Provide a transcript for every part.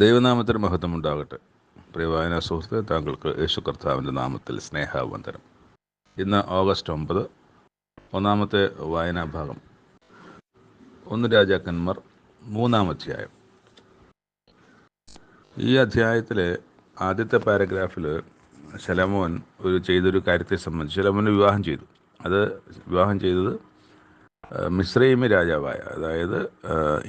ദൈവനാമത്തിന് മഹത്വമുണ്ടാകട്ടെ. പ്രിയ വായനാ സുഹൃത്ത്, താങ്കൾക്ക് യേശു കർത്താവിൻ്റെ നാമത്തിൽ സ്നേഹാവന്ദനം. ഇന്ന് ഓഗസ്റ്റ് 9, ഒന്നാമത്തെ വായനാഭാഗം 1 രാജാക്കന്മാർ 3-ാം അധ്യായം. ഈ അധ്യായത്തിലെ ആദ്യത്തെ പാരഗ്രാഫിൽ ശലോമോൻ ചെയ്തൊരു കാര്യത്തെ സംബന്ധിച്ച് ശലോമോൻ വിവാഹം ചെയ്തു. അത് വിവാഹം ചെയ്തത് മിസ്രൈമി രാജാവായ, അതായത്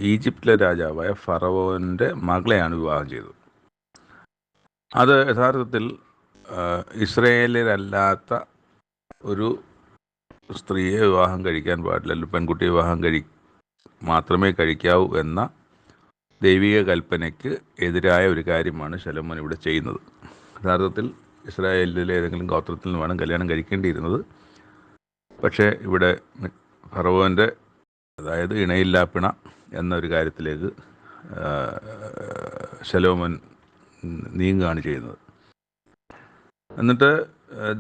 ഈജിപ്തിലെ രാജാവായ ഫറവോൻ്റെ മകളെയാണ് വിവാഹം ചെയ്തത്. അത് യഥാർത്ഥത്തിൽ ഇസ്രയേലിലല്ലാത്ത ഒരു സ്ത്രീയെ വിവാഹം കഴിക്കാൻ പാടില്ല, പെൺകുട്ടിയെ വിവാഹം മാത്രമേ കഴിക്കാവൂ എന്ന ദൈവിക കൽപ്പനയ്ക്ക് എതിരായ ഒരു കാര്യമാണ് ശലോമോൻ ഇവിടെ ചെയ്യുന്നത്. യഥാർത്ഥത്തിൽ ഇസ്രായേലിലെ ഏതെങ്കിലും ഗോത്രത്തിൽ നിന്ന് വേണം കല്യാണം കഴിക്കേണ്ടിയിരുന്നത്. പക്ഷേ ഇവിടെ ഫറവോൻ്റെ, അതായത് ഇണയില്ലാപ്പിണ എന്നൊരു കാര്യത്തിലേക്ക് ശലോമോൻ നീങ്ങുകയാണ് ചെയ്യുന്നത്. എന്നിട്ട്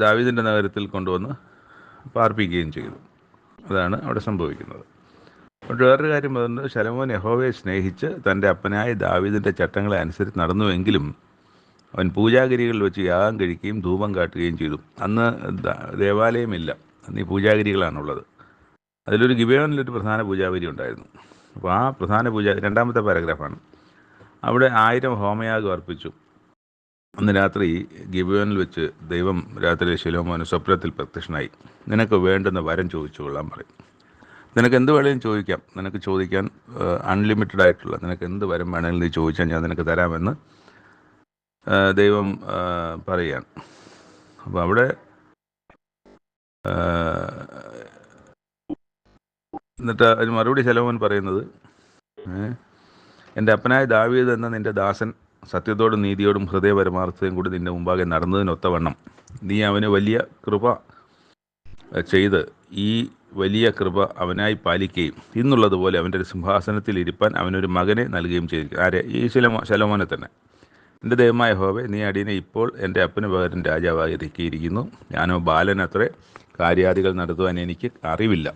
ദാവീദിൻ്റെ നഗരത്തിൽ കൊണ്ടുവന്ന് പാർപ്പിക്കുകയും ചെയ്തു. അതാണ് അവിടെ സംഭവിക്കുന്നത്. പക്ഷേ വേറൊരു കാര്യം പറയുന്നത്, ശലോമോൻ യഹോവയെ സ്നേഹിച്ച് തൻ്റെ അപ്പനായ ദാവീദിൻ്റെ ചട്ടങ്ങളെ അനുസരിച്ച് നടന്നുവെങ്കിലും അവൻ പൂജാഗിരികളിൽ വെച്ച് യാഗം കഴിക്കുകയും ധൂപം കാട്ടുകയും ചെയ്തു. അന്ന് ദേവാലയമില്ല, അന്ന് ഈ പൂജാഗിരികളാണുള്ളത്. അതിലൊരു ഗിബെയോനിലൊരു പ്രധാന പൂജാഗിരി ഉണ്ടായിരുന്നു. അപ്പോൾ ആ പ്രധാന രണ്ടാമത്തെ പാരഗ്രാഫാണ്. അവിടെ 1000 ഹോമയാഗം അർപ്പിച്ചു. അന്ന് രാത്രി ഗിബെയോനിൽ വെച്ച് ദൈവം രാത്രി ശലോമോന് സ്വപ്നത്തിൽ പ്രത്യക്ഷനായി. നിനക്ക് വേണ്ടുന്ന വരം ചോദിച്ചു കൊള്ളാൻ പറയും. നിനക്ക് എന്ത് വേണമെങ്കിലും ചോദിക്കാം, നിനക്ക് ചോദിക്കാൻ അൺലിമിറ്റഡ് ആയിട്ടുള്ള നിനക്ക് എന്ത് വരം വേണമെങ്കിലും നീ ചോദിച്ചാൽ ഞാൻ നിനക്ക് തരാമെന്ന് ദൈവം പറയുകയാണ്. അപ്പോൾ അവിടെ എന്നിട്ട് അതിന് മറുപടി ശലോമോൻ പറയുന്നത്, എൻ്റെ അപ്പനായ ദാവീദ് എന്ന നിൻ്റെ ദാസൻ സത്യത്തോടും നീതിയോടും ഹൃദയപരമാർത്ഥതയും കൂടി നിൻ്റെ മുമ്പാകെ നടന്നതിനൊത്തവണ്ണം നീ അവന് വലിയ കൃപ ചെയ്ത് ഈ വലിയ കൃപ അവനായി പാലിക്കുകയും ഇന്നുള്ളതുപോലെ അവൻ്റെ ഒരു സിംഹാസനത്തിൽ ഇരിപ്പാൻ അവനൊരു മകനെ നൽകുകയും ചെയ്തിരിക്കും. ആരെ? ഈ ശലോമോനെ തന്നെ. എൻ്റെ ദൈവമായ യഹോവേ, നീ അടിയനെ ഇപ്പോൾ എൻ്റെ അപ്പന് പകരം രാജാവായി ഇറക്കിയിരിക്കുന്നു. ഞാനോ ബാലനത്രേ, കാര്യാദികൾ നടത്തുവാൻ എനിക്ക് അറിവില്ല.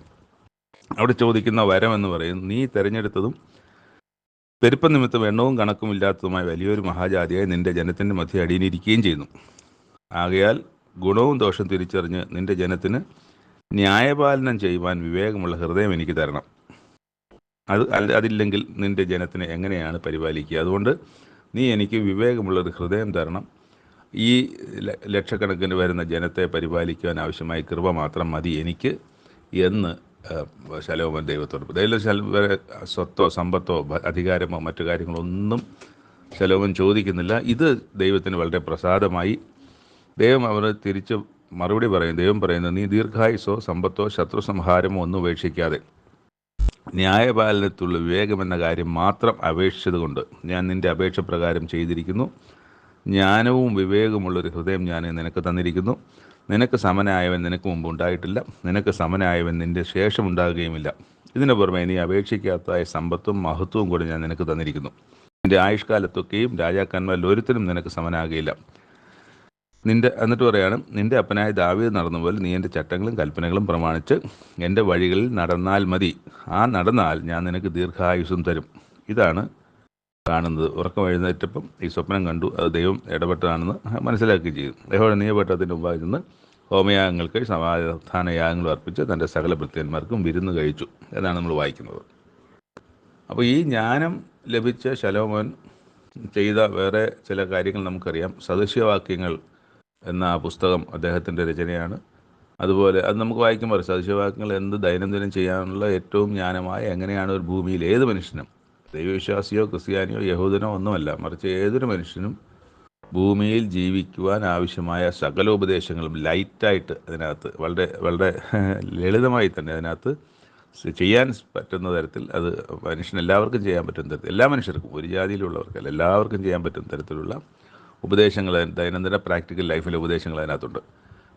അവിടെ ചോദിക്കുന്ന വരം എന്ന് പറയുന്നത്, നീ തിരഞ്ഞെടുത്തതും പെരുപ്പം നിമിത്തം എണ്ണവും കണക്കും ഇല്ലാത്തതുമായ വലിയൊരു മഹാജാതിയായി നിൻ്റെ ജനത്തിൻ്റെ മധ്യ അടിയനിരിക്കുകയും ചെയ്യുന്നു. ആകയാൽ ഗുണവും ദോഷം തിരിച്ചറിഞ്ഞ് നിൻ്റെ ജനത്തിന് ന്യായപാലനം ചെയ്യുവാൻ വിവേകമുള്ള ഹൃദയം എനിക്ക് തരണം. അതില്ലെങ്കിൽ നിൻ്റെ ജനത്തിനെ എങ്ങനെയാണ് പരിപാലിക്കുക? അതുകൊണ്ട് നീ എനിക്ക് വിവേകമുള്ളൊരു ഹൃദയം തരണം. ഈ ലക്ഷക്കണക്കിന് വരുന്ന ജനത്തെ പരിപാലിക്കുവാൻ ആവശ്യമായ കൃപ മാത്രം മതി എനിക്ക് എന്ന് ശലോമോൻ ദൈവത്തോട്. സ്വത്തോ സമ്പത്തോ അധികാരമോ മറ്റു കാര്യങ്ങളോ ഒന്നും ശലോമോൻ ചോദിക്കുന്നില്ല. ഇത് ദൈവത്തിന് വളരെ പ്രസാദമായി. ദൈവം അവന് തിരിച്ച് മറുപടി പറയും. ദൈവം പറയുന്നത്, നീ ദീർഘായുസോ സമ്പത്തോ ശത്രു സംഹാരമോ ഒന്നും ഉപേക്ഷിക്കാതെ ന്യായപാലനത്തിലുള്ള വിവേകമെന്ന കാര്യം മാത്രം അപേക്ഷിച്ചതുകൊണ്ട് ഞാൻ നിൻ്റെ അപേക്ഷ പ്രകാരം ചെയ്തിരിക്കുന്നു. ജ്ഞാനവും വിവേകമുള്ളൊരു ഹൃദയം ഞാൻ നിനക്ക് തന്നിരിക്കുന്നു. നിനക്ക് സമനായവൻ നിനക്ക് മുമ്പ് ഉണ്ടായിട്ടില്ല, നിനക്ക് സമനായവൻ നിൻ്റെ ശേഷം ഉണ്ടാകുകയുമില്ല. ഇതിനു പുറമെ നീ അപേക്ഷിക്കാത്തതായ സമ്പത്തും മഹത്വവും കൂടി ഞാൻ നിനക്ക് തന്നിരിക്കുന്നു. നിൻ്റെ ആയുഷ്കാലത്തൊക്കെയും രാജാക്കന്മാരിൽ ഒരുത്തനും നിനക്ക് സമനാകുകയില്ല. എന്നിട്ട് പറയാണ്, നിൻ്റെ അപ്പനായ ദാവീദ് നടന്നപോലെ നീ എൻ്റെ ചട്ടങ്ങളും കൽപ്പനകളും പ്രമാണിച്ച് എൻ്റെ വഴികളിൽ നടന്നാൽ മതി. നടന്നാൽ ഞാൻ നിനക്ക് ദീർഘായുസ്സും തരും. ഇതാണ് കാണുന്നത്. ഉറക്കം എഴുന്നേറ്റപ്പം ഈ സ്വപ്നം കണ്ടു. അത് ദൈവം ഇടപെട്ടതാണെന്ന് മനസ്സിലാക്കുകയും ചെയ്തു. യഹോവ നിയമപ്പെട്ടതിന് മുമ്പായി നിന്ന് ഹോമയാഗങ്ങൾക്ക് സമാധാന യാഗങ്ങൾ അർപ്പിച്ച് തൻ്റെ സകല ഭൃത്യന്മാർക്കും വിരുന്ന് കഴിച്ചു എന്നാണ് നമ്മൾ വായിക്കുന്നത്. അപ്പോൾ ഈ ജ്ഞാനം ലഭിച്ച ശലോമോൻ ചെയ്ത വേറെ ചില കാര്യങ്ങൾ നമുക്കറിയാം. സദൃശ്യവാക്യങ്ങൾ എന്ന ആ പുസ്തകം അദ്ദേഹത്തിൻ്റെ രചനയാണ്. അതുപോലെ അത് നമുക്ക് വായിക്കുമ്പോൾ സദൃശ്യവാക്യങ്ങൾ എന്ത് ദൈനംദിനം ചെയ്യാനുള്ള ഏറ്റവും ജ്ഞാനമായ, എങ്ങനെയാണ് ഒരു ഭൂമിയിൽ ഏത് മനുഷ്യനും, ദൈവവിശ്വാസിയോ ക്രിസ്ത്യാനിയോ യഹൂദനോ ഒന്നുമല്ല, മറിച്ച് ഏതൊരു മനുഷ്യനും ഭൂമിയിൽ ജീവിക്കുവാൻ ആവശ്യമായ സകല ഉപദേശങ്ങളും ലൈറ്റായിട്ട് അതിനകത്ത് വളരെ വളരെ ലളിതമായി തന്നെ അതിനകത്ത് ചെയ്യാൻ പറ്റുന്ന തരത്തിൽ, അത് എല്ലാവർക്കും ചെയ്യാൻ പറ്റുന്ന തരത്തിൽ, എല്ലാ മനുഷ്യർക്കും, ഒരു ജാതിയിലുള്ളവർക്കല്ല, എല്ലാവർക്കും ചെയ്യാൻ പറ്റുന്ന തരത്തിലുള്ള ഉപദേശങ്ങൾ, ദൈനംദിന പ്രാക്ടിക്കൽ ലൈഫിലെ ഉപദേശങ്ങൾ അതിനകത്തുണ്ട്.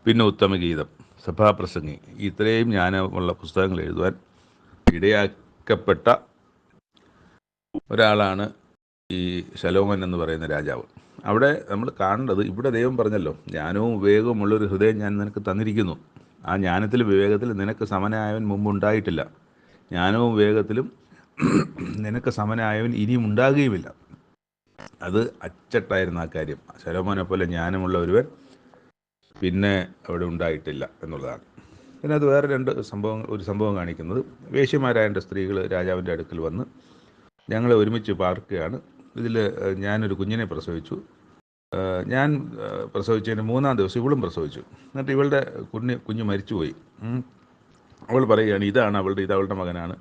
പിന്നെ ഉത്തമഗീതം, സഭാപ്രസംഗി, ഇത്രയും ജ്ഞാനമുള്ള പുസ്തകങ്ങൾ എഴുതുവാൻ ഇടയാക്കപ്പെട്ട ഒരാളാണ് ഈ ശലോമോൻ എന്ന് പറയുന്ന രാജാവ്. അവിടെ നമ്മൾ കാണേണ്ടത്, ഇവിടെ ദൈവം പറഞ്ഞല്ലോ, ജ്ഞാനവും വിവേകവും ഉള്ളൊരു ഹൃദയം ഞാൻ നിനക്ക് തന്നിരിക്കുന്നു. ആ ജ്ഞാനത്തിലും വിവേകത്തിലും നിനക്ക് സമനായവൻ മുമ്പ് ഉണ്ടായിട്ടില്ല. ജ്ഞാനവും വിവേകത്തിലും നിനക്ക് സമനായവൻ ഇനിയും ഉണ്ടാകുകയുമില്ല. അത് അച്ചട്ടായിരുന്ന ആ കാര്യം. ശലോമോനെ പോലെ ജ്ഞാനമുള്ള ഒരുവൻ പിന്നെ അവിടെ ഉണ്ടായിട്ടില്ല എന്നുള്ളതാണ്. പിന്നെ അത് വേറെ ഒരു സംഭവം കാണിക്കുന്നത്, വേശ്യമാരായ രണ്ട് സ്ത്രീകൾ രാജാവിൻ്റെ അടുക്കൽ വന്ന് ഞങ്ങൾ ഒരുമിച്ച് പാർക്കുകയാണ്. ഇതിൽ ഞാനൊരു കുഞ്ഞിനെ പ്രസവിച്ചു. ഞാൻ പ്രസവിച്ചതിന് 3-ാം ദിവസം ഇവളും പ്രസവിച്ചു. എന്നിട്ട് ഇവളുടെ കുഞ്ഞ് മരിച്ചുപോയി. അവൾ പറയുകയാണ്, ഇത് അവളുടെ മകനാണ്,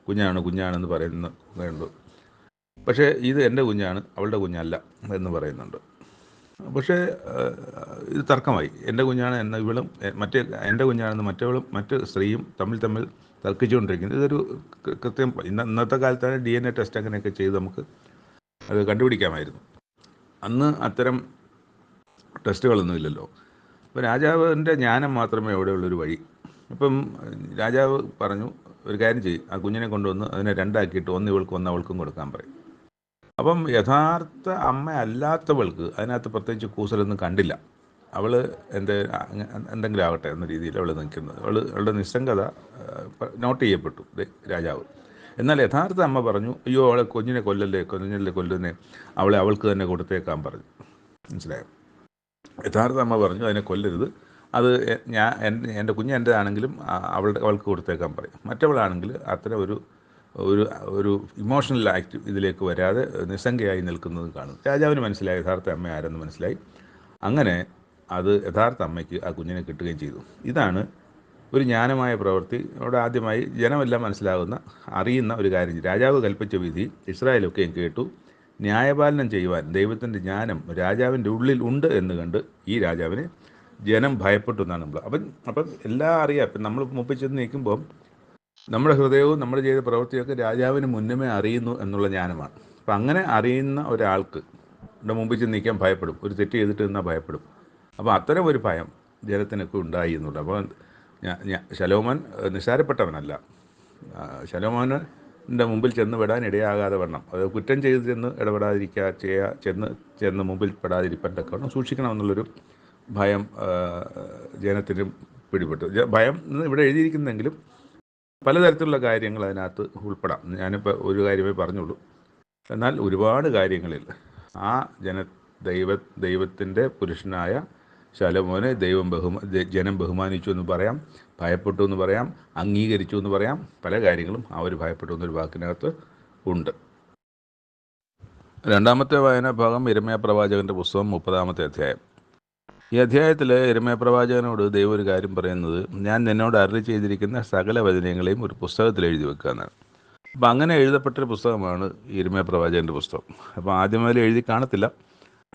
കുഞ്ഞാണെന്ന് പറയുന്നുണ്ട്. പക്ഷേ ഇത് എൻ്റെ കുഞ്ഞാണ്, അവളുടെ കുഞ്ഞല്ല എന്ന് പറയുന്നുണ്ട്. പക്ഷേ ഇത് തർക്കമായി. എൻ്റെ കുഞ്ഞാണ് എന്ന ഇവളും എൻ്റെ കുഞ്ഞാണെന്ന് മറ്റു സ്ത്രീയും തമ്മിൽ തർക്കിച്ചുകൊണ്ടിരിക്കുന്നത്. ഇതൊരു കൃത്യം ഇന്നത്തെ കാലത്താണ് DNA ടെസ്റ്റ് അങ്ങനെയൊക്കെ ചെയ്ത് നമുക്ക് അത് കണ്ടുപിടിക്കാമായിരുന്നു. അന്ന് അത്തരം ടെസ്റ്റുകളൊന്നും ഇല്ലല്ലോ. അപ്പോൾ രാജാവിൻ്റെ ജ്ഞാനം മാത്രമേ അവിടെയുള്ളൊരു വഴി. അപ്പം രാജാവ് പറഞ്ഞു, ഒരു കാര്യം ചെയ്യും, ആ കുഞ്ഞിനെ കൊണ്ടുവന്ന് അതിനെ രണ്ടാക്കിയിട്ട് ഒന്ന് ഇവൾക്കും ഒന്ന് അവൾക്കും കൊടുക്കാൻ പറയും. അപ്പം യഥാർത്ഥ അമ്മ അല്ലാത്തവൾക്ക് അതിനകത്ത് പ്രത്യേകിച്ച് കൂസലൊന്നും കണ്ടില്ല. അവൾ എന്തെങ്കിലും ആകട്ടെ എന്ന രീതിയിൽ അവൾ നിൽക്കുന്നത്. അവളുടെ നിസ്സംഗത നോട്ട് ചെയ്യപ്പെട്ടു രാജാവ്. എന്നാൽ യഥാർത്ഥ അമ്മ പറഞ്ഞു, അയ്യോ അവളെ കുഞ്ഞിനെ കൊല്ലുന്നേ, അവൾക്ക് തന്നെ കൊടുത്തേക്കാൻ പറഞ്ഞു. മനസ്സിലായോ? യഥാർത്ഥ അമ്മ പറഞ്ഞു അതിനെ കൊല്ലരുത്, അത് എൻ്റെ കുഞ്ഞ് എൻ്റെതാണെങ്കിലും അവൾക്ക് കൊടുത്തേക്കാൻ പറയും. മറ്റവളാണെങ്കിൽ അത്തരം ഒരു ഇമോഷണൽ ആക്ട് ഇതിലേക്ക് വരാതെ നിസ്സംഗയായി നിൽക്കുന്നത് കാണും. രാജാവിന് മനസ്സിലായി യഥാർത്ഥ അമ്മ ആരെന്ന് മനസ്സിലായി. അങ്ങനെ അത് യഥാർത്ഥ അമ്മയ്ക്ക് ആ കുഞ്ഞിനെ കിട്ടുകയും ചെയ്തു. ഇതാണ് ഒരു ജ്ഞാനമായ പ്രവൃത്തി. അവിടെ ആദ്യമായി ജനമെല്ലാം അറിയുന്ന ഒരു കാര്യം. രാജാവ് കൽപ്പിച്ച വിധി ഇസ്രായേലൊക്കെയും കേട്ടു. ന്യായപാലനം ചെയ്യുവാൻ ദൈവത്തിൻ്റെ ജ്ഞാനം രാജാവിൻ്റെ ഉള്ളിൽ ഉണ്ട് എന്ന് കണ്ട് ഈ രാജാവിനെ ജനം ഭയപ്പെട്ടു എന്നാണ് നമ്മൾ. അപ്പം എല്ലാം അറിയാം. ഇപ്പം നമ്മൾ മുമ്പിൽ ചെന്ന് നിൽക്കുമ്പം നമ്മുടെ ഹൃദയവും നമ്മൾ ചെയ്ത പ്രവൃത്തിയൊക്കെ രാജാവിന് മുന്നമേ അറിയുന്നു എന്നുള്ള ജ്ഞാനമാണ്. അപ്പം അങ്ങനെ അറിയുന്ന ഒരാൾക്ക് മുമ്പിൽ ചെന്ന് നിൽക്കാൻ ഭയപ്പെടും. ഒരു തെറ്റ് ചെയ്തിട്ട് നിന്നാൽ ഭയപ്പെടും. അപ്പോൾ അത്തരം ഒരു ഭയം ജനത്തിനൊക്കെ ഉണ്ടായി എന്നുള്ളത്. അപ്പോൾ ശലോമോൻ നിസ്സാരപ്പെട്ടവനല്ല. ശലോമോൻ്റെ മുമ്പിൽ ചെന്ന് പെടാൻ ഇടയാകാതെ വണ്ണം, അത് കുറ്റം ചെയ്ത് ചെന്ന് മുമ്പിൽ പെടാതിരിക്കാൻ തക്കവണ്ണം സൂക്ഷിക്കണമെന്നുള്ളൊരു ഭയം ജനത്തിനും പിടിപെട്ടു. ഭയം എന്ന് ഇവിടെ എഴുതിയിരിക്കുന്നെങ്കിലും പലതരത്തിലുള്ള കാര്യങ്ങൾ അതിനകത്ത് ഉൾപ്പെടാം. ഞാനിപ്പോൾ ഒരു കാര്യമേ പറഞ്ഞുള്ളൂ. എന്നാൽ ഒരുപാട് കാര്യങ്ങളിൽ ആ ദൈവത്തിൻ്റെ പുരുഷനായ ശലോമോനെ ജനം ബഹുമാനിച്ചു എന്ന് പറയാം, ഭയപ്പെട്ടു എന്ന് പറയാം, അംഗീകരിച്ചു എന്ന് പറയാം. പല കാര്യങ്ങളും ആ ഒരു ഭയപ്പെട്ടു എന്നൊരു വാക്കിനകത്ത് ഉണ്ട്. രണ്ടാമത്തെ വായനാ ഭാഗം യിരെമ്യാ പ്രവാചകൻ്റെ പുസ്തകം 30-ാമത്തെ അധ്യായം. ഈ അധ്യായത്തിൽ യിരെമ്യാ പ്രവാചകനോട് ദൈവം ഒരു കാര്യം പറയുന്നത്, ഞാൻ നിന്നോട് അരുളി ചെയ്തിരിക്കുന്ന സകല വചനങ്ങളെയും ഒരു പുസ്തകത്തിൽ എഴുതി വെക്കുക എന്നാണ്. അപ്പം അങ്ങനെ എഴുതപ്പെട്ടൊരു പുസ്തകമാണ് യിരെമ്യാ പ്രവാചകൻ്റെ പുസ്തകം. അപ്പോൾ ആദ്യം മുതൽ എഴുതി കാണത്തില്ല,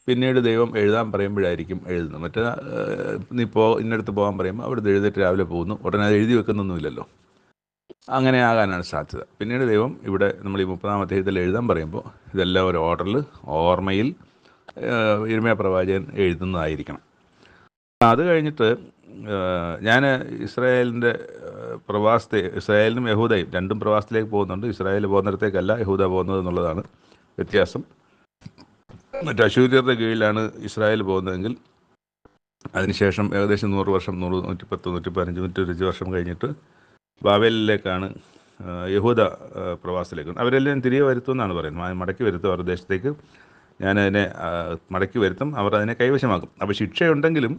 പിന്നീട് ദൈവം എഴുതാൻ പറയുമ്പോഴായിരിക്കും എഴുതുന്നത്. നീ ഇന്നടുത്ത് പോകാൻ പറയുമ്പോൾ അവിടുന്ന് എഴുതിയിട്ട് രാവിലെ പോകുന്നു, ഉടനെ അത് എഴുതി വെക്കുന്നൊന്നുമില്ലല്ലോ. അങ്ങനെ ആകാനാണ് സാധ്യത. പിന്നീട് ദൈവം ഇവിടെ നമ്മൾ ഈ 30-ാം അധ്യായത്തിൽ എഴുതാൻ പറയുമ്പോൾ ഇതെല്ലാം ഒരു ഓർമ്മയിൽ യിരെമ്യാ പ്രവാചകൻ എഴുതുന്നതായിരിക്കണം. അത് കഴിഞ്ഞിട്ട് ഞാൻ ഇസ്രായേലിനും യഹൂദയും രണ്ടും പ്രവാസത്തിലേക്ക് പോകുന്നുണ്ട്. ഇസ്രായേൽ പോകുന്നിടത്തേക്കല്ല യഹൂദ പോകുന്നത് എന്നുള്ളതാണ് വ്യത്യാസം. മറ്റ് അശൂര്യരുടെ കീഴിലാണ് ഇസ്രായേൽ പോകുന്നതെങ്കിൽ അതിനുശേഷം ഏകദേശം 100 വർഷം, 110, 115, 120 വർഷം കഴിഞ്ഞിട്ട് ബാബേലിലേക്കാണ് യഹൂദ പ്രവാസത്തിലേക്ക്. അവരെല്ലാം തിരികെ വരുത്തുമെന്നാണ് പറയുന്നത്. മടക്കി വരുത്തും അവരുടെ ദേശത്തേക്ക്. ഞാനതിനെ മടക്കി വരുത്തും, അവർ അതിനെ കൈവശമാക്കും. അപ്പോൾ ശിക്ഷയുണ്ടെങ്കിലും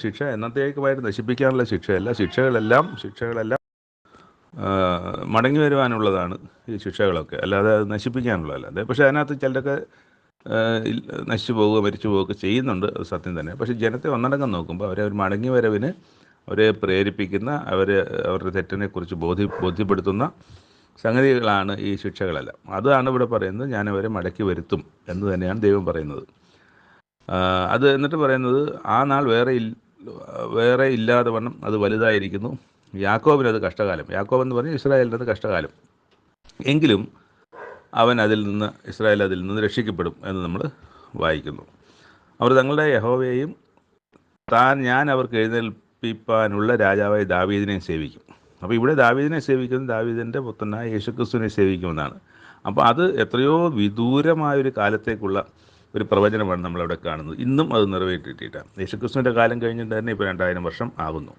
ശിക്ഷ എന്നത്തേക്കുമായിട്ട് നശിപ്പിക്കാനുള്ള ശിക്ഷയല്ല. ശിക്ഷകളെല്ലാം മടങ്ങി വരുവാനുള്ളതാണ് ഈ ശിക്ഷകളൊക്കെ, അല്ലാതെ അത് നശിപ്പിക്കാനുള്ളതല്ല. പക്ഷേ അതിനകത്ത് ചിലരൊക്കെ നശിച്ചു പോവുക, മരിച്ചു പോവുകയൊക്കെ ചെയ്യുന്നുണ്ട്, അത് സത്യം തന്നെ. പക്ഷേ ജനത്തെ ഒന്നടങ്കം നോക്കുമ്പോൾ ഒരു മടങ്ങി വരവിന് അവരെ പ്രേരിപ്പിക്കുന്ന, അവരുടെ തെറ്റിനെക്കുറിച്ച് ബോധ്യപ്പെടുത്തുന്ന സംഗതികളാണ് ഈ ശിക്ഷകളെല്ലാം. അതാണ് ഇവിടെ പറയുന്നത്, ഞാൻ അവരെ മടക്കി വരുത്തും എന്ന് തന്നെയാണ് ദൈവം പറയുന്നത്. അത് എന്നിട്ട് പറയുന്നത്, ആ നാൾ വേറെ ഇല്ലാതെ വണ്ണം അത് വലുതായിരിക്കുന്നു. യാക്കോബിനത് കഷ്ടകാലം. യാക്കോബ് എന്ന് പറഞ്ഞാൽ ഇസ്രായേലിനത് കഷ്ടകാലം. എങ്കിലും ഇസ്രായേൽ അതിൽ നിന്ന് രക്ഷിക്കപ്പെടും എന്ന് നമ്മൾ വായിക്കുന്നു. അവർ തങ്ങളുടെ യഹോവയെയും ഞാൻ അവർക്ക് എഴുന്നേൽപ്പിപ്പാനുള്ള രാജാവായ ദാവീദിനെയും സേവിക്കും. അപ്പോൾ ഇവിടെ ദാവീദിനെ സേവിക്കുന്നത് ദാവീദിൻ്റെ പുത്രനായ യേശുക്രിസ്തുവിനെ സേവിക്കുമെന്നാണ്. അപ്പോൾ അത് എത്രയോ വിദൂരമായൊരു കാലത്തേക്കുള്ള ഒരു പ്രവചനമാണ് നമ്മളവിടെ കാണുന്നത്. ഇന്നും അത് നിറവേറ്റിയിട്ടില്ല. യേശുക്രിസ്തുവിൻ്റെ കാലം കഴിഞ്ഞിട്ട് തന്നെ ഇപ്പോൾ 2000 വർഷം ആകുന്നു.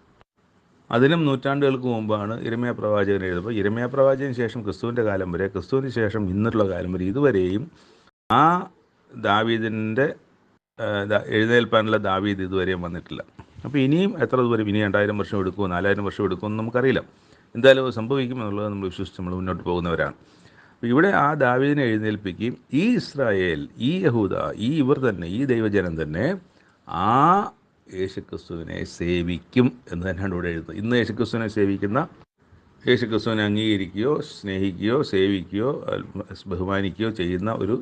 അതിനും നൂറ്റാണ്ടുകൾക്ക് മുമ്പാണ് യിരെമ്യാ പ്രവാചകൻ എഴുതുമ്പോൾ യിരെമ്യാ പ്രവാചകന് ശേഷം ക്രിസ്തുവിൻ്റെ കാലം വരെ, ക്രിസ്തുവിന് ശേഷം ഇന്നുള്ള കാലം വരെ, ഇതുവരെയും ആ ദാവീദിൻ്റെ എഴുന്നേൽപ്പാനുള്ള ദാവീദ് ഇതുവരെയും വന്നിട്ടില്ല. അപ്പോൾ ഇനിയും എത്ര ദൂരം, ഇനി 2000 വർഷം എടുക്കുമോ 4000 വർഷം എടുക്കുമെന്ന് നമുക്കറിയില്ല. എന്തായാലും അത് സംഭവിക്കുമെന്നുള്ളത് നമ്മൾ വിശ്വസിച്ച് നമ്മൾ മുന്നോട്ട് പോകുന്നവരാണ്. അപ്പോൾ ഇവിടെ ആ ദാവീദിനെ എഴുന്നേൽപ്പിക്കുകയും ഈ ഇസ്രായേൽ, ഈ യഹൂദ, ഇവർ തന്നെ, ഈ ദൈവജനം തന്നെ ആ യേശുക്രിസ്തുവിനെ സേവിക്കും എന്ന് തന്നെയാണ് ഇവിടെ എഴുതുന്നത്. ഇന്ന് യേശുക്രിസ്തുവിനെ സേവിക്കുന്ന, യേശുക്രിസ്തുവിനെ അംഗീകരിക്കുകയോ സ്നേഹിക്കുകയോ സേവിക്കുകയോ ബഹുമാനിക്കുകയോ ചെയ്യുന്ന ഒരു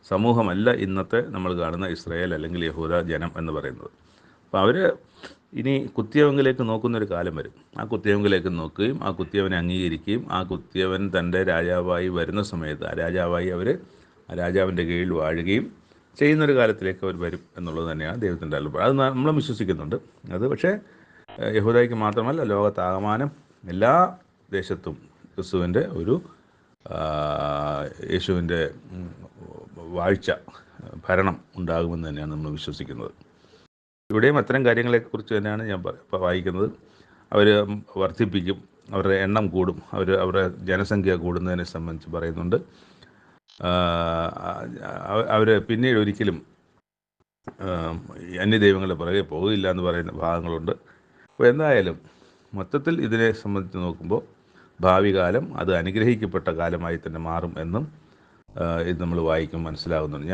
സമൂഹമല്ല ഇന്നത്തെ നമ്മൾ കാണുന്ന ഇസ്രായേൽ അല്ലെങ്കിൽ യഹൂദ ജനം എന്ന് പറയുന്നത്. അപ്പോൾ അവർ ഇനി കുത്തിയവങ്കിലേക്ക് നോക്കുന്നൊരു കാലം വരും. ആ കുത്തിയവങ്കിലേക്ക് നോക്കുകയും ആ കുത്തിയവനെ അംഗീകരിക്കുകയും ആ കുത്തിയവൻ തൻ്റെ രാജാവായി വരുന്ന സമയത്ത് ആ രാജാവായി അവർ ആ രാജാവിൻ്റെ കീഴിൽ വാഴുകയും ചെയ്യുന്നൊരു കാലത്തിലേക്ക് അവർ വരും എന്നുള്ളത് തന്നെയാണ് ദൈവത്തിൻ്റെ അരുളപ്പാട്. അത് നമ്മളും വിശ്വസിക്കുന്നുണ്ട്. അത് പക്ഷേ യഹൂദയ്ക്ക് മാത്രമല്ല, ലോകത്താകമാനം എല്ലാ ദേശത്തും ക്രിസ്തുവിൻ്റെ ഒരു യേശുവിൻ്റെ വാഴ്ച, ഭരണം ഉണ്ടാകുമെന്ന് തന്നെയാണ് നമ്മൾ വിശ്വസിക്കുന്നത്. ഇവിടെയും അത്തരം കാര്യങ്ങളെക്കുറിച്ച് തന്നെയാണ് ഞാൻ വായിക്കുന്നത്. അവർ വർദ്ധിപ്പിക്കും, അവരുടെ എണ്ണം കൂടും, അവരുടെ ജനസംഖ്യ കൂടുന്നതിനെ സംബന്ധിച്ച് പറയുന്നുണ്ട്. അവർ പിന്നീട് ഒരിക്കലും അന്യദൈവങ്ങളുടെ പുറകെ പോകില്ല എന്ന് പറയുന്ന ഭാഗങ്ങളുണ്ട്. അപ്പോൾ എന്തായാലും മൊത്തത്തിൽ ഇതിനെ സംബന്ധിച്ച് നോക്കുമ്പോൾ ഭാവി കാലം അത് അനുഗ്രഹിക്കപ്പെട്ട കാലമായി തന്നെ മാറും എന്നും ഇത് നമ്മൾ വായിക്കും മനസ്സിലാകുന്നുണ്ട്.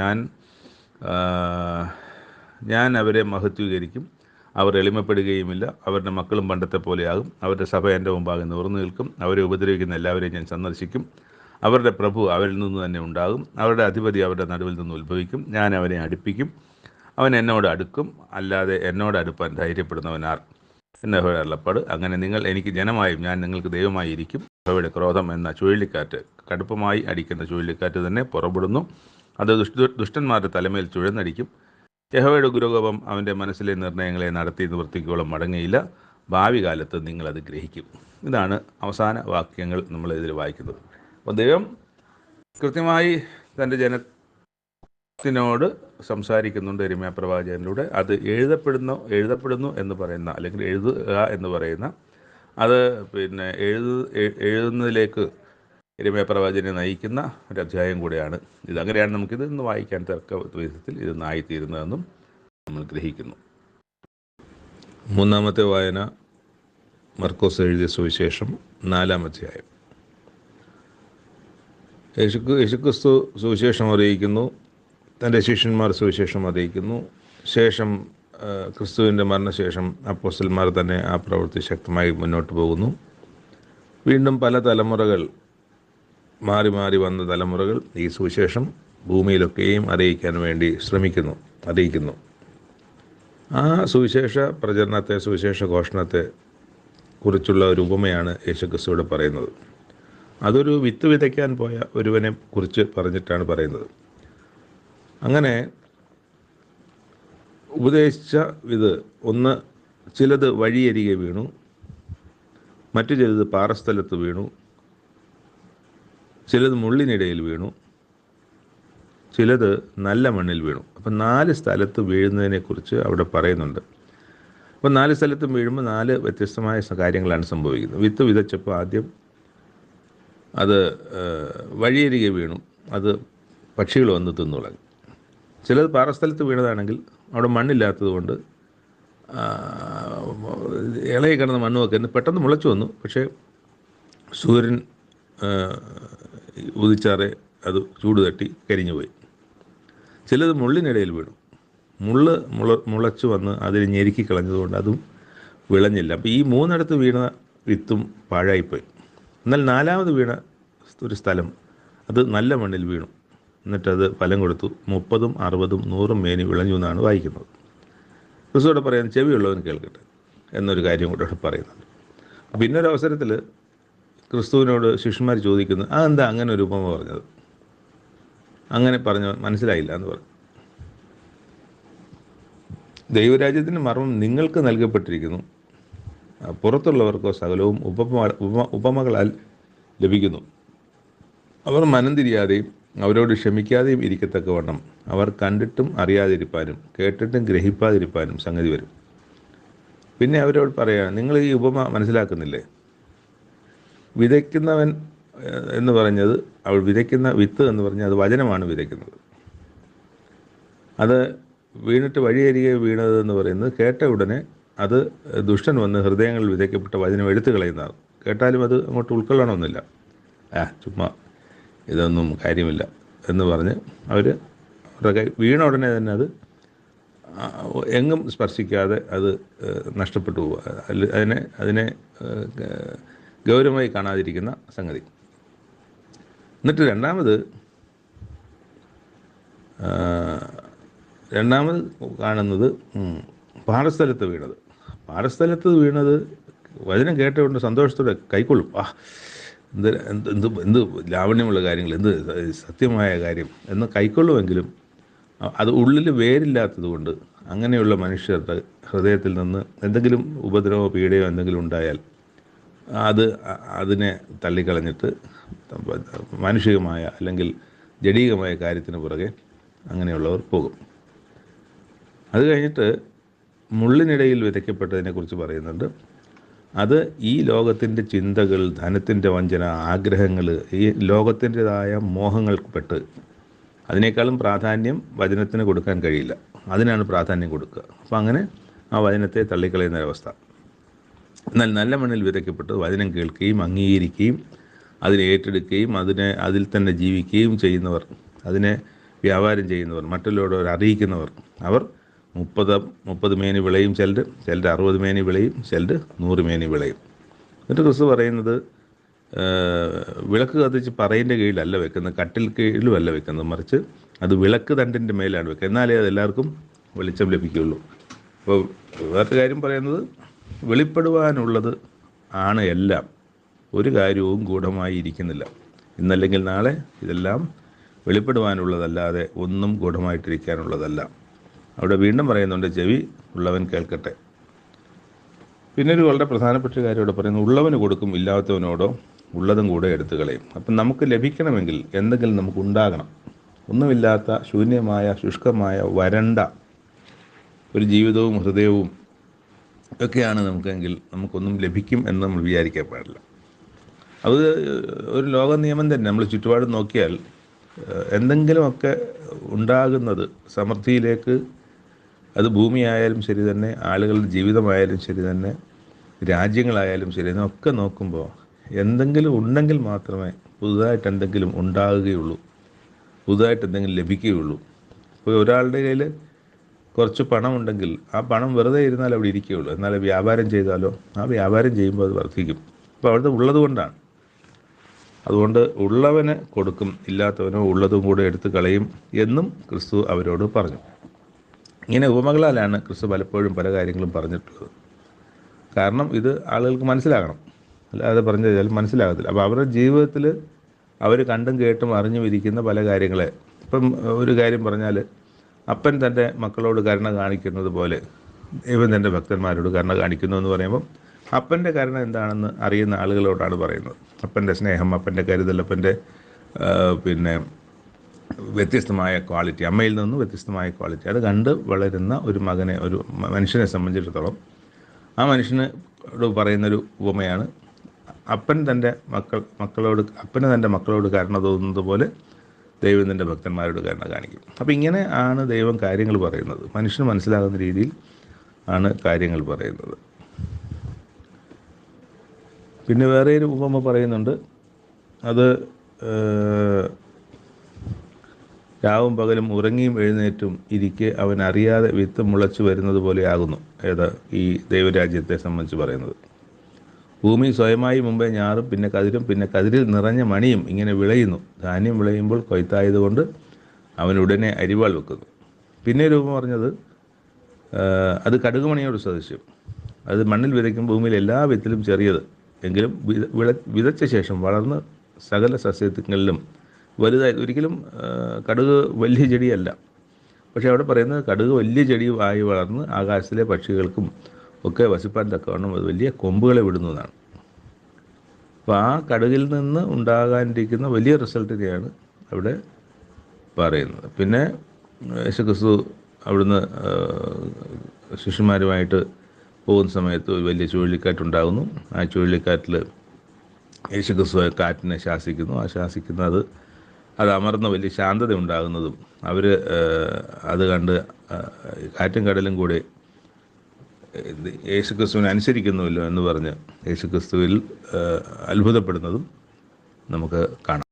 ഞാൻ അവരെ മഹത്വീകരിക്കും, അവർ എളിമപ്പെടുകയുമില്ല, അവരുടെ മക്കളും പണ്ടത്തെ പോലെയാകും, അവരുടെ സഭ എൻ്റെ മുമ്പാകെ നിവർന്നു നിൽക്കും, അവരെ ഉപദ്രവിക്കുന്ന എല്ലാവരെയും ഞാൻ സന്ദർശിക്കും, അവരുടെ പ്രഭു അവരിൽ നിന്ന് തന്നെ ഉണ്ടാകും, അവരുടെ അധിപതി അവരുടെ നടുവിൽ നിന്ന് ഉത്ഭവിക്കും, ഞാൻ അവനെ അടുപ്പിക്കും, അവൻ എന്നോട് അടുക്കും, അല്ലാതെ എന്നോട് അടുപ്പാൻ ധൈര്യപ്പെടുന്നവനാർ എന്ന യഹോവയുടെ അരുളപ്പാട്. അങ്ങനെ നിങ്ങൾ എനിക്ക് ജനമായും ഞാൻ നിങ്ങൾക്ക് ദൈവമായി ഇരിക്കും. യഹോവയുടെ ക്രോധം എന്ന ചുഴലിക്കാറ്റ്, കടുപ്പമായി അടിക്കുന്ന ചുഴലിക്കാറ്റ് തന്നെ പുറപ്പെടുന്നു, അത് ദുഷ്ടന്മാരുടെ തലമേൽ ചുഴന്നടിക്കും. യഹോവയുടെ ഉഗ്രകോപം അവൻ്റെ മനസ്സിലെ നിർണയങ്ങളെ നടത്തി നിവർത്തിക്കോളം മടങ്ങയില്ല, ഭാവി കാലത്ത് നിങ്ങളത് ഗ്രഹിക്കും. ഇതാണ് അവസാന വാക്യങ്ങൾ നമ്മൾ ഇതിൽ വായിക്കുന്നത്. അപ്പോൾ ദൈവം കൃത്യമായി തൻ്റെ ജനത്തിനോട് സംസാരിക്കുന്നുണ്ട് യിരെമ്യാ പ്രവാചകനിലൂടെ. അത് എഴുതപ്പെടുന്നു എന്ന് പറയുന്ന, അല്ലെങ്കിൽ എഴുതുക എന്ന് പറയുന്ന, അത് പിന്നെ എഴുതുന്നതിലേക്ക് യിരെമ്യാ പ്രവാചകനെ നയിക്കുന്ന ഒരു അധ്യായം കൂടെയാണ് ഇത്. അങ്ങനെയാണ് നമുക്കിത് ഇന്ന് വായിക്കാൻ തക്ക വിധത്തിൽ ഇതൊന്നായിത്തീരുന്നതെന്നും നമ്മൾ ഗ്രഹിക്കുന്നു. മൂന്നാമത്തെ വായന മർക്കോസ് എഴുതിയ സുവിശേഷം 4-ാം അധ്യായം. യേശുക്രിസ്തു സുവിശേഷം അറിയിക്കുന്നു, തൻ്റെ ശിഷ്യന്മാർ സുവിശേഷം അറിയിക്കുന്നു. ശേഷം ക്രിസ്തുവിൻ്റെ മരണശേഷം അപ്പോസ്തലന്മാർ തന്നെ ആ പ്രവൃത്തി ശക്തമായി മുന്നോട്ട് പോകുന്നു. വീണ്ടും പല തലമുറകൾ, മാറി മാറി വന്ന തലമുറകൾ ഈ സുവിശേഷം ഭൂമിയിലൊക്കെയും അറിയിക്കാൻ വേണ്ടി അറിയിക്കുന്നു. ആ സുവിശേഷ പ്രചരണത്തെ, സുവിശേഷ ഘോഷണത്തെ കുറിച്ചുള്ള ഒരു ഉപമയാണ് യേശുക്രിസ്തുവിടെ പറയുന്നത്. അതൊരു വിത്ത് വിതയ്ക്കാൻ പോയ ഒരുവനെ കുറിച്ച് പറഞ്ഞിട്ടാണ് പറയുന്നത്. അങ്ങനെ ഉപദേശിച്ച ഇത് ചിലത് വഴിയരികെ വീണു, മറ്റു ചിലത് പാറസ്ഥലത്ത് വീണു, ചിലത് മുള്ളിനിടയിൽ വീണു, ചിലത് നല്ല മണ്ണിൽ വീണു. അപ്പം 4 സ്ഥലത്ത് വീഴുന്നതിനെക്കുറിച്ച് അവിടെ പറയുന്നുണ്ട്. അപ്പം 4 സ്ഥലത്തും വീഴുമ്പോൾ 4 വ്യത്യസ്തമായ കാര്യങ്ങളാണ് സംഭവിക്കുന്നത്. വിത്ത് വിതച്ചപ്പോൾ ആദ്യം അത് വഴിയരികെ വീണു, അത് പക്ഷികൾ വന്ന് തിന്നു തുടങ്ങി. ചിലത് പാറസ്ഥലത്ത് വീണതാണെങ്കിൽ അവിടെ മണ്ണില്ലാത്തത് കൊണ്ട് ഇളകി കിടന്ന മണ്ണുമൊക്കെ പെട്ടെന്ന് മുളച്ചു വന്നു. പക്ഷേ സൂര്യൻ ഉദിച്ചാറെ അത് ചൂട് തട്ടി കരിഞ്ഞുപോയി. ചിലത് മുള്ളിനിടയിൽ വീണു, മുളച്ചു വന്ന് അതിനെ ഞെരുക്കി കളഞ്ഞതുകൊണ്ട് അതും വിളഞ്ഞില്ല. അപ്പോൾ ഈ 3 വീണ വിത്തും പാഴായിപ്പോയി. എന്നാൽ 4ാമത് വീണ ഒരു സ്ഥലം അത് നല്ല മണ്ണിൽ വീണു, എന്നിട്ടത് ഫലം കൊടുത്തു. 30, 60, 100 മേനി വിളഞ്ഞു എന്നാണ് വായിക്കുന്നത്. ക്രിസ്തുവോടെ പറയാൻ ചെവിയുള്ളവൻ കേൾക്കട്ടെ എന്നൊരു കാര്യം കൂടെ പറയുന്നുണ്ട്. പിന്നൊരവസരത്തിൽ ക്രിസ്തുവിനോട് ശിഷ്യന്മാർ ചോദിക്കുന്നു, അതെന്താ അങ്ങനെ ഒരു ഉപമ പറഞ്ഞത്? അങ്ങനെ പറഞ്ഞു മനസ്സിലായില്ല എന്ന് പറഞ്ഞു. ദൈവരാജ്യത്തിൻ്റെ മർമ്മം നിങ്ങൾക്ക് നൽകപ്പെട്ടിരിക്കുന്നു, പുറത്തുള്ളവർക്കോ സകലവും ഉപമകളാൽ ലഭിക്കുന്നു. അവർ മനം തിരിയാതെയും അവരോട് ക്ഷമിക്കാതെയും ഇരിക്കത്തക്കവണ്ണം അവർ കണ്ടിട്ടും അറിയാതിരിപ്പാനും കേട്ടിട്ടും ഗ്രഹിപ്പാതിരിപ്പാനും സംഗതി വരും. പിന്നെ അവരോട് പറയുകയാണ്, നിങ്ങൾ ഈ ഉപമ മനസ്സിലാക്കുന്നില്ലേ? വിതയ്ക്കുന്നവൻ എന്ന് പറഞ്ഞത്, അവൾ വിതയ്ക്കുന്ന വിത്ത് എന്ന് പറഞ്ഞാൽ അത് വചനമാണ് വിതയ്ക്കുന്നത്. അത് വീണിട്ട് വഴിയരികെ വീണതെന്ന് പറയുന്നത് കേട്ട ഉടനെ അത് ദുഷ്ടൻ വന്ന് ഹൃദയങ്ങളിൽ വിതയ്ക്കപ്പെട്ട വചനം എടുത്തു കളയുന്നതാണ്. കേട്ടാലും അത് അങ്ങോട്ട് ഉൾക്കൊള്ളണമെന്നില്ല. ചുമ്മാ ഇതൊന്നും കാര്യമില്ല എന്ന് പറഞ്ഞ് അവരുടെ കൈ വീണ ഉടനെ തന്നെ അത് എങ്ങും സ്പർശിക്കാതെ അത് നഷ്ടപ്പെട്ടു പോവുക. അതിനെ ഗൗരവമായി കാണാതിരിക്കുന്ന സംഗതി. എന്നിട്ട് രണ്ടാമത് കാണുന്നത് പാറസ്ഥലത്ത് വീണത് വചനം കേട്ടുകൊണ്ട് സന്തോഷത്തോടെ കൈക്കൊള്ളും. എന്ത് ലാവണ്യമുള്ള കാര്യങ്ങൾ, എന്ത് സത്യമായ കാര്യം എന്ന് കൈക്കൊള്ളുമെങ്കിലും അത് ഉള്ളിൽ വേരില്ലാത്തത് കൊണ്ട് അങ്ങനെയുള്ള മനുഷ്യരുടെ ഹൃദയത്തിൽ നിന്ന് എന്തെങ്കിലും ഉപദ്രവമോ പീഡയോ എന്തെങ്കിലും ഉണ്ടായാൽ അതിനെ തള്ളിക്കളഞ്ഞിട്ട് മാനുഷികമായ അല്ലെങ്കിൽ ജഡീകമായ കാര്യത്തിന് പുറകെ അങ്ങനെയുള്ളവർ പോകും. അത് കഴിഞ്ഞിട്ട് മുള്ളിനിടയിൽ വിതയ്ക്കപ്പെട്ടതിനെക്കുറിച്ച് പറയുന്നുണ്ട്. അത് ഈ ലോകത്തിൻ്റെ ചിന്തകൾ, ധനത്തിൻ്റെ വഞ്ചന, ആഗ്രഹങ്ങൾ, ഈ ലോകത്തിൻ്റെതായ മോഹങ്ങൾപ്പെട്ട് അതിനേക്കാളും പ്രാധാന്യം വചനത്തിന് കൊടുക്കാൻ കഴിയില്ല. അതിനാണ് പ്രാധാന്യം കൊടുക്കുക. അപ്പം അങ്ങനെ ആ വചനത്തെ തള്ളിക്കളയുന്ന ഒരവസ്ഥ. എന്നാൽ നല്ല മണ്ണിൽ വിതയ്ക്കപ്പെട്ട് വചനം കേൾക്കുകയും അംഗീകരിക്കുകയും അതിനെ ഏറ്റെടുക്കുകയും അതിൽ തന്നെ ജീവിക്കുകയും ചെയ്യുന്നവർ, അതിനെ വ്യാപാരം ചെയ്യുന്നവർ, മറ്റുള്ളവർ അറിയിക്കുന്നവർ, അവർ 30 മേനി വിളയും, ചിലർ 60 മേനി വിളയും, ചിലർ 100 മേനി വിളയും. എന്നിട്ട് ക്രിസ്തു പറയുന്നത് വിളക്ക് കത്തിച്ച് പറയിൻ്റെ കീഴിലല്ല വെക്കുന്നത്, കട്ടിൽ കീഴിലുമല്ല വെക്കുന്നത്, മറിച്ച് അത് വിളക്ക് തണ്ടിൻ്റെ മേലാണ് വെക്കുക. എന്നാലേ അത് എല്ലാവർക്കും വെളിച്ചം ലഭിക്കുകയുള്ളൂ. അപ്പോൾ വേറൊരു കാര്യം പറയുന്നത്, വെളിപ്പെടുവാനുള്ളത് ആണ് എല്ലാം. ഒരു കാര്യവും ഗൂഢമായി ഇരിക്കുന്നില്ല. ഇന്നല്ലെങ്കിൽ നാളെ ഇതെല്ലാം വെളിപ്പെടുവാനുള്ളതല്ലാതെ ഒന്നും ഗൂഢമായിട്ടിരിക്കാനുള്ളതല്ല. അവിടെ വീണ്ടും പറയുന്നുണ്ട്, ചെവി ഉള്ളവൻ കേൾക്കട്ടെ. പിന്നെ ഒരു വളരെ പ്രധാനപ്പെട്ട കാര്യം ഇവിടെ പറയുന്നത്, ഉള്ളവന് കൊടുക്കും, ഇല്ലാത്തവനോടോ ഉള്ളതും കൂടെ എടുത്തു കളയും. അപ്പം നമുക്ക് ലഭിക്കണമെങ്കിൽ എന്തെങ്കിലും നമുക്ക് ഉണ്ടാകണം. ഒന്നുമില്ലാത്ത ശൂന്യമായ, ശുഷ്കമായ, വരണ്ട ഒരു ജീവിതവും ഹൃദയവും ഒക്കെയാണ് നമുക്കെങ്കിൽ നമുക്കൊന്നും ലഭിക്കും എന്ന് നമ്മൾ വിചാരിക്കാൻ പാടില്ല. അത് ഒരു ലോക നിയമം തന്നെ. നമ്മൾ ചുറ്റുപാട് നോക്കിയാൽ എന്തെങ്കിലുമൊക്കെ ഉണ്ടാകുന്നത് സമൃദ്ധിയിലേക്ക്, അത് ഭൂമിയായാലും ശരി തന്നെ, ആളുകളുടെ ജീവിതമായാലും ശരി തന്നെ, രാജ്യങ്ങളായാലും ശരി തന്നെ, ഒക്കെ നോക്കുമ്പോൾ എന്തെങ്കിലും ഉണ്ടെങ്കിൽ മാത്രമേ പുതുതായിട്ട് എന്തെങ്കിലും ഉണ്ടാകുകയുള്ളൂ, പുതുതായിട്ട് എന്തെങ്കിലും ലഭിക്കുകയുള്ളൂ. ഇപ്പോൾ ഒരാളുടെ കയ്യിൽ കുറച്ച് പണമുണ്ടെങ്കിൽ ആ പണം വെറുതെ ഇരുന്നാൽ അവിടെ ഇരിക്കുകയുള്ളൂ. എന്നാൽ വ്യാപാരം ചെയ്താലോ ആ വ്യാപാരം ചെയ്യുമ്പോൾ അത് വർദ്ധിക്കും. അപ്പോൾ അവിടുത്തെ ഉള്ളത് കൊണ്ടാണ്. അതുകൊണ്ട് ഉള്ളവന് കൊടുക്കും, ഇല്ലാത്തവനോ ഉള്ളതും കൂടെ എടുത്ത് കളയും എന്നും ക്രിസ്തു അവരോട് പറഞ്ഞു. ഇങ്ങനെ ഉപമകളാലാണ് ക്രിസ്തു പലപ്പോഴും പല കാര്യങ്ങളും പറഞ്ഞിട്ടുള്ളത്. കാരണം ഇത് ആളുകൾക്ക് മനസ്സിലാകണം, അല്ലാതെ പറഞ്ഞു കഴിഞ്ഞാൽ മനസ്സിലാകത്തില്ല. അപ്പോൾ അവരുടെ ജീവിതത്തിൽ അവർ കണ്ടും കേട്ടും അറിഞ്ഞും ഇരിക്കുന്ന പല കാര്യങ്ങളെ, ഇപ്പം ഒരു കാര്യം പറഞ്ഞാൽ, അപ്പൻ തൻ്റെ മക്കളോട് കരുണ കാണിക്കുന്നത് പോലെ ദൈവം തൻ്റെ ഭക്തന്മാരോട് കരുണ കാണിക്കുന്നു എന്ന് പറയുമ്പം അപ്പൻ്റെ കരുണ എന്താണെന്ന് അറിയുന്ന ആളുകളോടാണ് പറയുന്നത്. അപ്പൻ്റെ സ്നേഹം, അപ്പൻ്റെ കരുതൽ, അപ്പൻ്റെ പിന്നെ വ്യത്യസ്തമായ ക്വാളിറ്റി, അമ്മയിൽ നിന്ന് വ്യത്യസ്തമായ ക്വാളിറ്റി, അത് കണ്ട് വളരുന്ന ഒരു മകനെ, ഒരു മനുഷ്യനെ സംബന്ധിച്ചിടത്തോളം ആ മനുഷ്യനോട് പറയുന്നൊരു ഉപമയാണ്, അപ്പന് തൻ്റെ മക്കളോട് കരുണ തോന്നുന്നത് പോലെ ദൈവം തൻ്റെ ഭക്തന്മാരോട് കരുണ കാണിക്കും. അപ്പോൾ ഇങ്ങനെ ആണ് ദൈവം കാര്യങ്ങൾ പറയുന്നത്. മനുഷ്യന് മനസ്സിലാകുന്ന രീതിയിൽ ആണ് കാര്യങ്ങൾ പറയുന്നത്. പിന്നെ വേറെ ഒരു ഉപമ പറയുന്നുണ്ട്. അത് രാവും പകലും ഉറങ്ങിയും എഴുന്നേറ്റും ഇരിക്കെ അവൻ അറിയാതെ വിത്ത് മുളച്ചു വരുന്നത് പോലെയാകുന്നു. ഈ ദൈവരാജ്യത്തെ സംബന്ധിച്ച് പറയുന്നത്. ഭൂമി സ്വയമായി മുമ്പേ ഞാറും പിന്നെ കതിരും പിന്നെ കതിരിൽ നിറഞ്ഞ മണിയും ഇങ്ങനെ വിളയുന്നു. ധാന്യം വിളയുമ്പോൾ കൊയ്ത്തായതുകൊണ്ട് അവൻ ഉടനെ അരിവാൾ വെക്കുന്നു. പിന്നെ രൂപം പറഞ്ഞത്, അത് കടുകുമണിയോട് സദൃശ്യം. അത് മണ്ണിൽ വിതയ്ക്കും ഭൂമിയിൽ എല്ലാ വിത്തിലും ചെറിയത്, എങ്കിലും വിതച്ച ശേഷം വളർന്ന് സകല സസ്യങ്ങളിലും വലുതായി. ഒരിക്കലും കടുക് വലിയ ചെടിയല്ല, പക്ഷേ അവിടെ പറയുന്നത് കടുക് വലിയ ചെടിയായി വളർന്ന് ആകാശത്തിലെ പക്ഷികൾക്കും ഒക്കെ വസിപ്പാൻ തക്കവണ്ണം അത് വലിയ കൊമ്പുകളെ വിടുന്നതാണ്. അപ്പോൾ ആ കടുകിൽ നിന്ന് ഉണ്ടാകാനിരിക്കുന്ന വലിയ റിസൾട്ടിനെയാണ് അവിടെ പറയുന്നത്. പിന്നെ യേശുക്രിസ്തു അവിടുന്ന് ശിഷ്യന്മാരുമായിട്ട് പോകുന്ന സമയത്ത് ഒരു വലിയ ചുഴലിക്കാറ്റുണ്ടാകുന്നു. ആ ചുഴലിക്കാറ്റിൽ യേശുക്രിസ്തു കാറ്റിനെ ശാസിക്കുന്നു. ആ ശാസിക്കുന്നത് അത് അമർന്ന് വലിയ ശാന്തത ഉണ്ടാകുന്നതും അവർ അത് കണ്ട് കാറ്റും കടലും കൂടെ യേശുക്രിസ്തുവിനെ അനുസരിക്കുന്നുവല്ലോ എന്ന് പറഞ്ഞ് യേശുക്രിസ്തുവിൽ അത്ഭുതപ്പെടുന്നതും നമുക്ക് കാണാം.